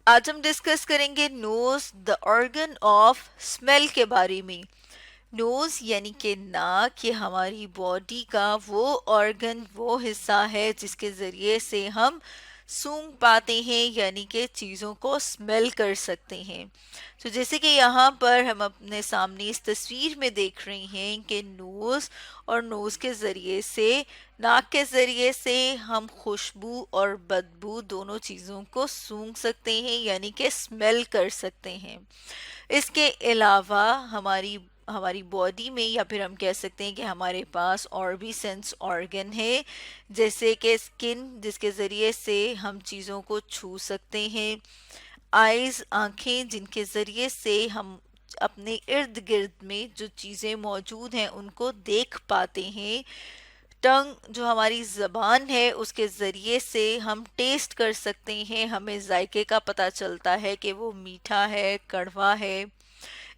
آج ہم ڈسکس کریں گے نوز دا آرگن آف اسمیل کے بارے میں. نوز یعنی کہ ناک، یہ ہماری باڈی کا وہ آرگن، وہ حصہ ہے جس کے ذریعے سے ہم سونگھ پاتے ہیں، یعنی کہ چیزوں کو اسمیل کر سکتے ہیں. تو جیسے کہ یہاں پر ہم اپنے سامنے اس تصویر میں دیکھ رہے ہیں کہ نوز اور نوز کے ذریعے سے، ناک کے ذریعے سے ہم خوشبو اور بدبو دونوں چیزوں کو سونگھ سکتے ہیں، یعنی کہ اسمیل کر سکتے ہیں. اس کے علاوہ ہماری باڈی میں، یا پھر ہم کہہ سکتے ہیں کہ ہمارے پاس اور بھی سینس آرگن ہے، جیسے کہ اسکن، جس کے ذریعے سے ہم چیزوں کو چھو سکتے ہیں. آئیز، آنکھیں، جن کے ذریعے سے ہم اپنے ارد گرد میں جو چیزیں موجود ہیں ان کو دیکھ پاتے ہیں. ٹنگ، جو ہماری زبان ہے، اس کے ذریعے سے ہم ٹیسٹ کر سکتے ہیں، ہمیں ذائقے کا پتہ چلتا ہے کہ وہ میٹھا ہے، کڑوا ہے.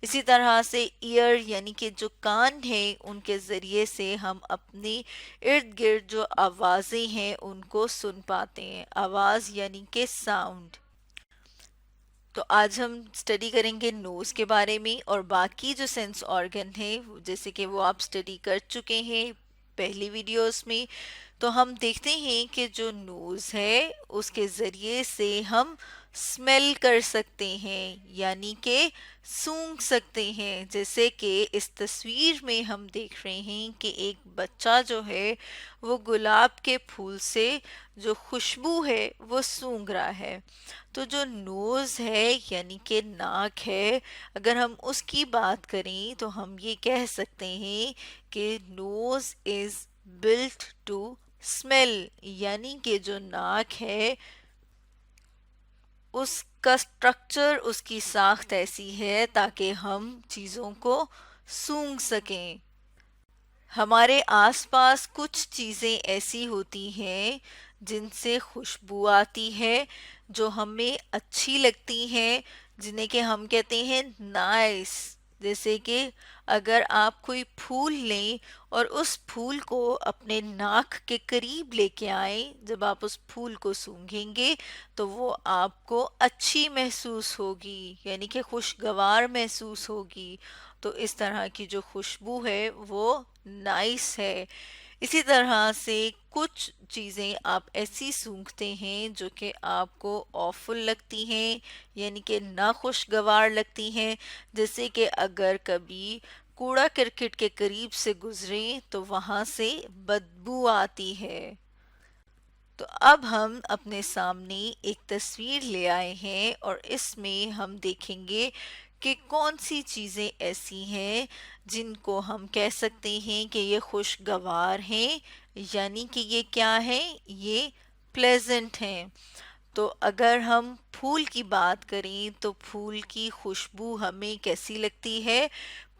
اسی طرح سے ایئر یعنی کہ جو کان ہیں، ان کے ذریعے سے ہم اپنے ارد گرد جو آوازیں ہیں ان کو سن پاتے ہیں. آواز یعنی کہ ساؤنڈ. تو آج ہم اسٹڈی کریں گے نوز کے بارے میں، اور باقی جو سینس آرگن ہے جیسے کہ وہ آپ اسٹڈی کر چکے ہیں پہلی ویڈیوز میں. تو ہم دیکھتے ہیں کہ جو نوز ہے اس کے ذریعے سے ہم اسمیل کر سکتے ہیں، یعنی کہ سونگھ سکتے ہیں. جیسے کہ اس تصویر میں ہم دیکھ رہے ہیں کہ ایک بچہ جو ہے وہ گلاب کے پھول سے جو خوشبو ہے وہ سونگھ رہا ہے. تو جو نوز ہے یعنی کہ ناک ہے، اگر ہم اس کی بات کریں تو ہم یہ کہہ سکتے ہیں کہ نوز از بلٹ ٹو اسمیل، یعنی کہ جو ناک ہے اس کا سٹرکچر، اس کی ساخت ایسی ہے تاکہ ہم چیزوں کو سونگھ سکیں. ہمارے آس پاس کچھ چیزیں ایسی ہوتی ہیں جن سے خوشبو آتی ہے، جو ہمیں اچھی لگتی ہیں، جنہیں کہ ہم کہتے ہیں نائس. جیسے کہ اگر آپ کوئی پھول لیں اور اس پھول کو اپنے ناک کے قریب لے کے آئیں، جب آپ اس پھول کو سونگھیں گے تو وہ آپ کو اچھی محسوس ہوگی، یعنی کہ خوشگوار محسوس ہوگی. تو اس طرح کی جو خوشبو ہے وہ نائس ہے. اسی طرح سے کچھ چیزیں آپ ایسی سونگھتے ہیں جو کہ آپ کو آفل لگتی ہیں، یعنی کہ ناخوشگوار لگتی ہیں. جیسے کہ اگر کبھی کوڑا کرکٹ کے قریب سے گزریں تو وہاں سے بدبو آتی ہے. تو اب ہم اپنے سامنے ایک تصویر لے آئے ہیں، اور اس میں ہم دیکھیں گے کہ کون سی چیزیں ایسی ہیں جن کو ہم کہہ سکتے ہیں کہ یہ خوشگوار ہیں، یعنی کہ یہ کیا ہے، یہ پلیزنٹ ہیں. تو اگر ہم پھول کی بات کریں تو پھول کی خوشبو ہمیں کیسی لگتی ہے؟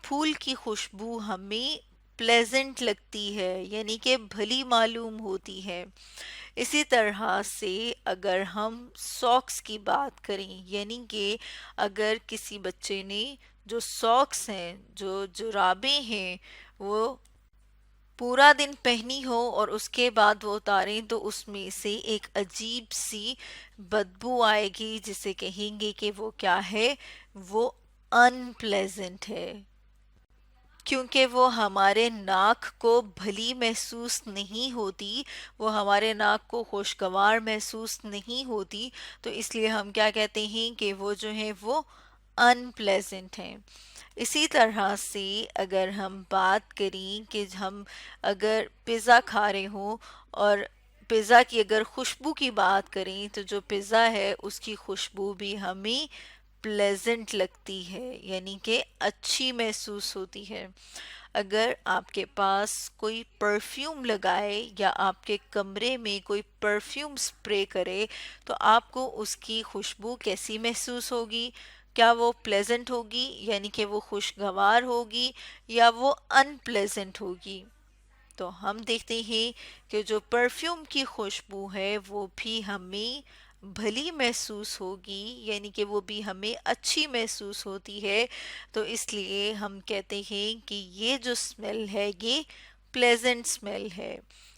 پھول کی خوشبو ہمیں پلیزنٹ لگتی ہے، یعنی کہ بھلی معلوم ہوتی ہے. اسی طرح سے اگر ہم ساکس کی بات کریں، یعنی کہ اگر کسی بچے نے جو ساکس ہیں، جو جرابیں ہیں، وہ پورا دن پہنی ہو اور اس کے بعد وہ اتاریں تو اس میں سے ایک عجیب سی بدبو آئے گی، جسے کہیں گے کہ وہ کیا ہے، وہ ان پلیزنٹ ہے. کیونکہ وہ ہمارے ناک کو بھلی محسوس نہیں ہوتی، وہ ہمارے ناک کو خوشگوار محسوس نہیں ہوتی. تو اس لیے ہم کیا کہتے ہیں کہ وہ جو ہیں وہ ان پلیزنٹ ہیں. اسی طرح سے اگر ہم بات کریں کہ ہم اگر پیزا کھا رہے ہوں، اور پیزا کی اگر خوشبو کی بات کریں تو جو پیزا ہے اس کی خوشبو بھی ہمیں پلیزنٹ لگتی ہے، یعنی کہ اچھی محسوس ہوتی ہے. اگر آپ کے پاس کوئی پرفیوم لگائے یا آپ کے کمرے میں کوئی پرفیوم سپرے کرے تو آپ کو اس کی خوشبو کیسی محسوس ہوگی؟ کیا وہ پلیزنٹ ہوگی، یعنی کہ وہ خوشگوار ہوگی، یا وہ ان پلیزنٹ ہوگی؟ تو ہم دیکھتے ہیں کہ جو پرفیوم کی خوشبو ہے وہ بھی ہمیں بھلی محسوس ہوگی، یعنی کہ وہ بھی ہمیں اچھی محسوس ہوتی ہے. تو اس لیے ہم کہتے ہیں کہ یہ جو اسمیل ہے یہ پلیزنٹ اسمیل ہے.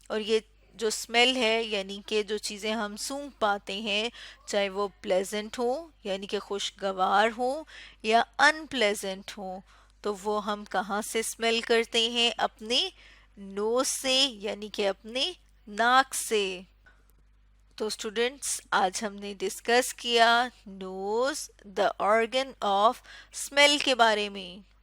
اور یہ جو اسمیل ہے یعنی کہ جو چیزیں ہم سونگھ پاتے ہیں، چاہے وہ پلیزنٹ ہوں یعنی کہ خوشگوار ہوں یا ان پلیزنٹ ہوں، تو وہ ہم کہاں سے اسمیل کرتے ہیں؟ اپنے نوز سے یعنی کہ اپنے ناک سے۔ تو اسٹوڈنٹس آج ہم نے ڈسکس کیا نوز دا آرگن آف اسمیل کے بارے میں۔